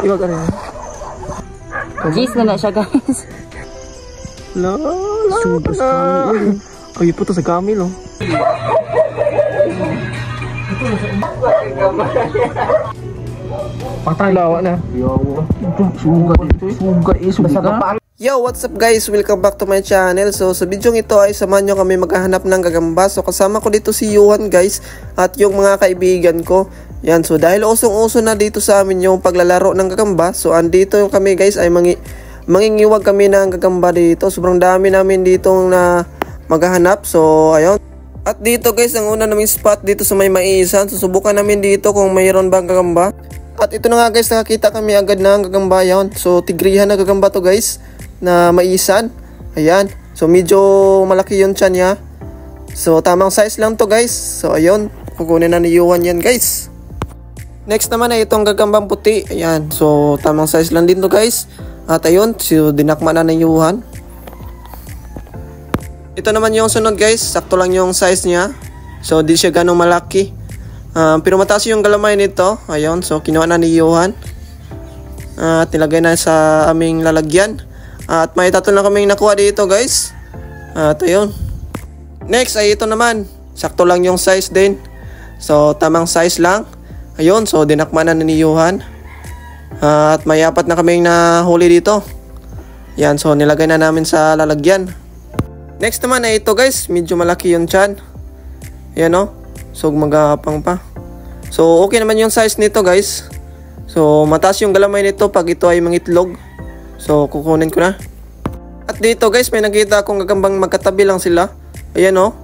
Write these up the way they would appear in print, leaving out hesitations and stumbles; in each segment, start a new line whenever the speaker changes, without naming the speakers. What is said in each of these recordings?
Iwag ka rin.
Cheese na siya guys.
Sugas kami. Ay, puto sa gamil oh. Patay lawa na. Sugat.
Yo, what's up guys? Welcome back to my channel. So sa video ito ay samahan nyo kami maghahanap ng gagamba. So kasama ko dito si Yuhan guys at yung mga kaibigan ko. Yan, so dahil usong-uso na dito sa amin yung paglalaro ng gagamba. So andito kami guys ay mangingiwag kami ng gagamba dito. Sobrang dami namin dito na maghahanap. So ayun. At dito guys, ang una naming spot dito sa may maisan. Susubukan namin dito kung mayroon bang gagamba. At ito na nga guys, nakakita kami agad ng gagamba yan. So tigrihan na gagamba to guys, na maisan. Ayan. So medyo malaki yung tiyan niya. So tamang size lang to guys. So ayun, kukunin na ni Yuhan yan guys. Next naman ay itong gagambang puti. Ayan. So tamang size lang din to guys. At ayun, so dinakma na ni Yuhan. Ito naman yung sunod guys. Sakto lang yung size niya. So di siya ganong malaki. Pero mataas yung galamay nito. Ayun. So kinuha na ni Yuhan. At nilagay na sa aming lalagyan. At may tatlo na kaming nakuha dito guys. At ayun. Next ay ito naman. Sakto lang yung size din. So tamang size lang. Ayun. So dinakma na ni Yuhan. At may apat na kaming nahuli dito. Yan. So nilagay na namin sa lalagyan. Next naman ay ito guys. Medyo malaki yung tiyan. Ayan o. So magapang pa. So okay naman yung size nito guys. So mataas yung galamay nito pag ito ay mangitlog. So kukunin ko na. At dito guys, may nakita akong gagambang magkatabi lang sila. Ayan oh.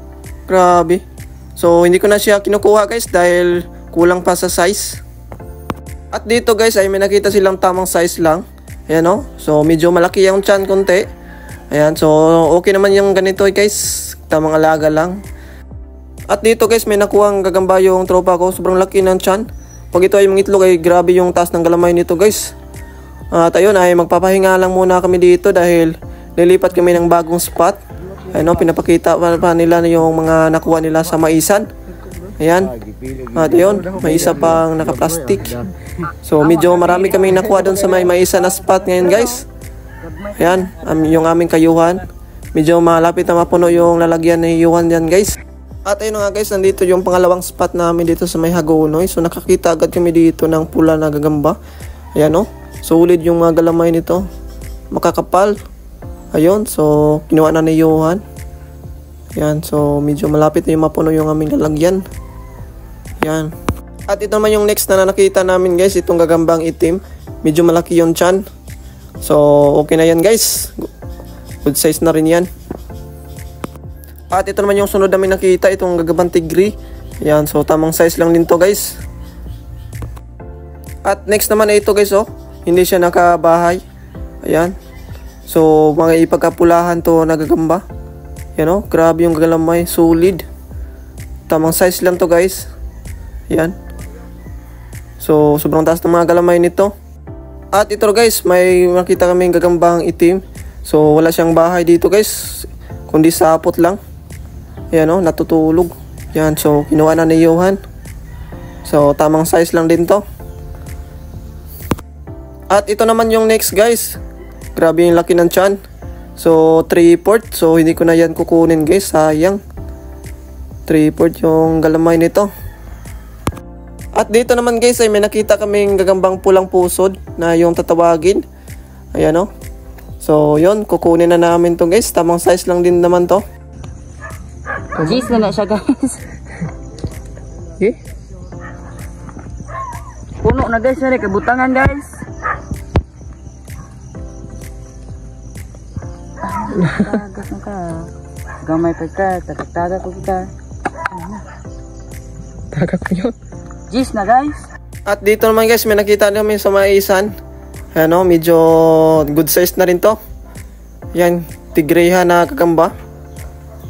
Grabe. So hindi ko na siya kinukuha guys dahil kulang pa sa size. At dito guys ay may nakita silang tamang size lang. Ayan oh. So medyo malaki yung tiyan konti. Ayan, so okay naman yung ganito guys. Tamang alaga lang. At dito guys, may nakuha ang gagamba yung tropa ko. Sobrang laki ng tiyan. Pag ito ay mangitlog ay grabe yung taas ng galamay nito guys. At ayun ay magpapahinga lang muna kami dito dahil lilipat kami ng bagong spot. Ayun, pinapakita pa nila yung mga nakuha nila sa maisan. Ayan. At ayun, may isa pang nakaplastic. So medyo marami kami nakuha doon sa may maisan na spot ngayon guys. Ayan, yung aming kayuhan. Medyo malapit na mapuno yung lalagyan ni Yuhan yan guys. At ayun nga guys, nandito yung pangalawang spot namin dito sa may Hagonoy. So nakakita agad kami dito ng pula na gagamba. Ayan o. Solid yung mga galamay nito. Makakapal. Ayun. So, kinuha na ni Yuhan. Yan. So, medyo malapit na yung mapuno yung aming lalagyan. Yan. At ito naman yung next na nakita namin guys. Itong gagambang itim. Medyo malaki yung tiyan. So, okay na yan guys. Good size na rin yan. At ito naman yung sunod namin nakita. Itong gagambang tigri. Yan. So, tamang size lang din to guys. At next naman ay ito guys oh. Hindi siya nakabahay. Ayan. So, mga ipagkapulahan to na gagamba. Ayan o. Grabe yung galamay. Solid. Tamang size lang to guys. Ayan. So, sobrang taas ng mga galamay nito. At ito guys, may makita kaming gagambang itim. So, wala siyang bahay dito guys. Kundi sapot lang. Ayan o. Natutulog. Ayan. So, kinuha na ni Yuhan. So, tamang size lang din to. At ito naman yung next guys. Grabe yung laki ng tiyan. So 3/4. So hindi ko na yan kukunin guys. Sayang. 3/4 yung galamay nito. At dito naman guys ay may nakita kaming gagambang pulang pusod na yung tatawagin. Ayan o. So yun, kukunin na namin to guys. Tamang size lang din naman to.
Cheese na siya guys.
Okay.
Puno na guys. Yan kabutangan guys. Tagak mo ka. Gamay pa ka. Tagak ko kita.
Tagak ko yun.
Gis na guys.
At dito naman guys, may nakita namin sa maisan. Ayan o, medyo good size na rin to. Yan, tigreha na gagamba.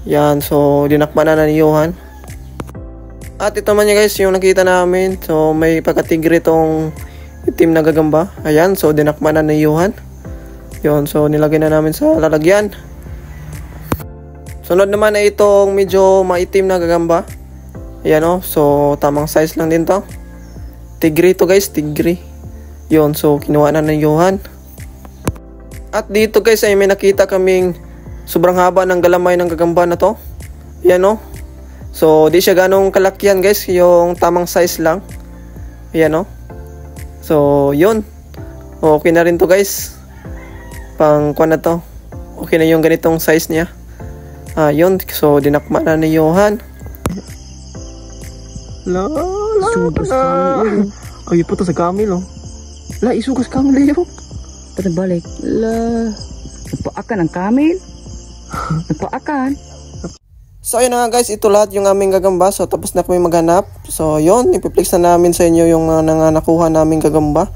Yan, so dinakma na ni Yuhan. At ito naman guys, yung nakita namin. So may pagkatigre tong itim na gagamba. Ayan, so dinakma na ni Yuhan. Yun, so nilagay na namin sa lalagyan. Sunod naman ay itong medyo maitim na gagamba. Ayan o, so tamang size lang din to. Tigri to guys, tigri. Yun, so kinuha na ni Johan. At dito guys ay may nakita kaming sobrang haba ng galamay ng gagamba na to. Yan o. So di siya ganong kalakyan guys, yung tamang size lang. Yan o. So yun. Okay na rin to guys. Pang kuha na to. Okay na yung ganitong size niya. Yun. So dinakma na ni Johan.
Isugas kami. Ay, po to sa gamil oh. La, isugas kami layo.
Patabalik. Napaakan ang kamil. Napaakan.
So ayun na nga guys, ito lahat yung aming gagamba. So tapos na kami maghanap. So yun, ipiplex na namin sa inyo yung nakuha naming gagamba.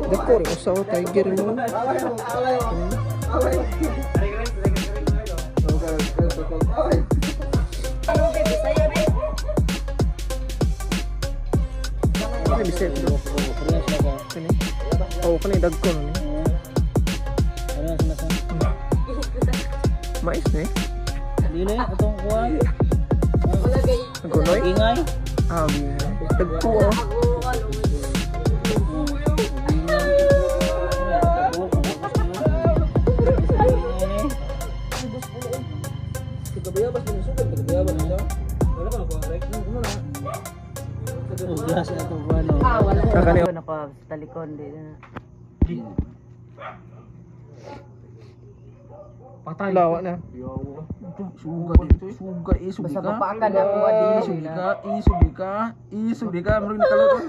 Dekor usaha tiger mo. Ano bisa ito? Kani? Oh, kani dagko ni. Mais ni?
Dili atong kuan.
Gunoy?
Ingay.
Dagko oh.
Kakani nako sa talikon di na.
Patay lawa na.
Suga
Basta papakan na ko adi
isubika meron kalot.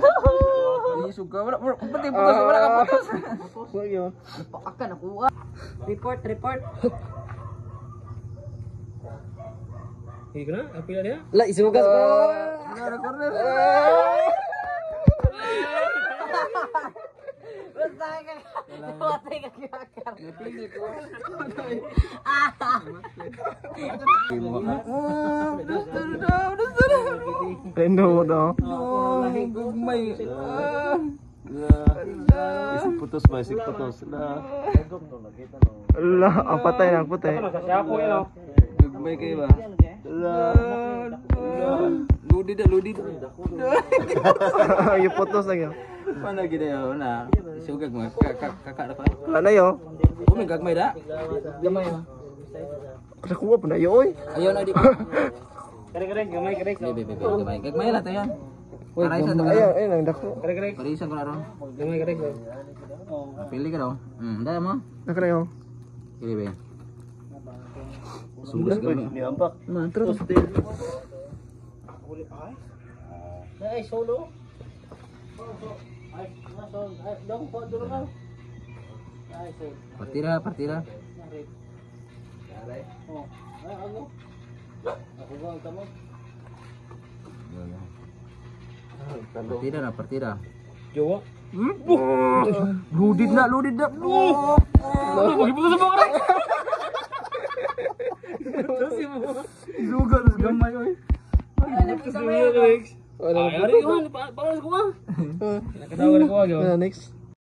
Isuga wala pati wala ka putos.
Yo.
papakan ako. Report.
Higna, apila dia?
La isugas ko.
Ada corner.
Basta ka. Patay ka kakar.
Rendo mo daw.
Gumay.
Isip putos.
Allah, ang patay na, ang patay.
Gumay kayo ba? Ludid.
Yung putos na yun.
Paano gina yun na? Isugag mo. Kakak na pa.
Ano yun?
May gagmay da? Gamay mo.
Nakuha pa na yun, oy.
Ayaw na di ko. Karek, gamay. Gamay. Gagmay na to yan. Paraisan to ka
Ayaw,
na.
ayun ang dako.
Paraisan ko na ron. Gamay. Pili ka daw. Dala mo.
Naka na yun.
Kili ba yan? Sugas gamay.
Niampak.
Mantro.
Partida. Partida.
Jawa.
Ludid na. Suga terus gamay oy.
Ano next?